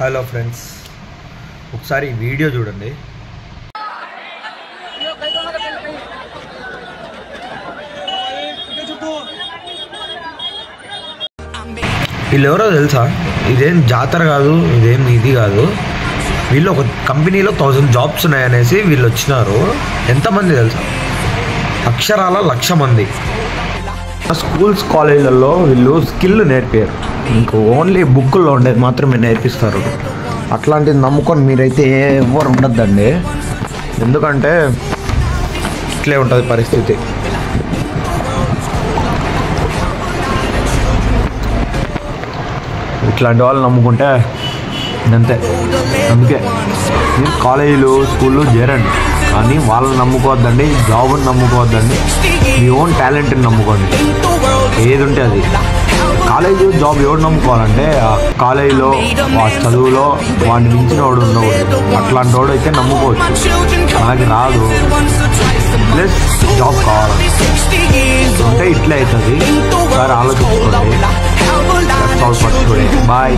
Hello friends, ఒకసారి ఈ video చూడండి. వీళ్ళు ఎవరో తెలుసా? ఇదేం జాతర కాదు, ఇదేం ఇది కాదు. వీళ్ళు ఒక కంపెనీలో 1000 జాబ్స్ ఉన్నాయనేసి వీళ్ళు వచ్చినారు. ఎంతమంది తెలుసా? అక్షరాల 1,00,000 మంది. స్కూల్స్ కాలేజీలలో వీళ్ళు స్కిల్ నేర్పారు, ఇంక ఓన్లీ బుక్కుల్లో ఉండేది మాత్రమే నేర్పిస్తారు. అట్లాంటిది నమ్ముకొని మీరైతే ఎవరు ఉండద్దండి, ఎందుకంటే ఇట్లే ఉంటుంది పరిస్థితి. ఇట్లాంటి వాళ్ళు నమ్ముకుంటే అంతే. అందుకే కాలేజీలు స్కూళ్ళు చేరండి, కానీ వాళ్ళని నమ్ముకోవద్దండి, జాబ్ని నమ్ముకోవద్దండి, మీ ఓన్ టాలెంట్ని నమ్ముకోండి. ఏది ఉంటే అది. కాలేజీ జాబ్ ఎవరు నమ్ముకోవాలంటే ఆ కాలేజీలో ఆ చదువులో వాడిని మించిన వాడు ఉండకూడదు. అట్లాంటి వాడు అయితే నమ్ముకోవచ్చు, మనకి రాదు. ప్లస్ జాబ్ కావాలి అంటే ఇట్లే అవుతుంది. ఒకసారి ఆలోచించుకోండి. బాయ్.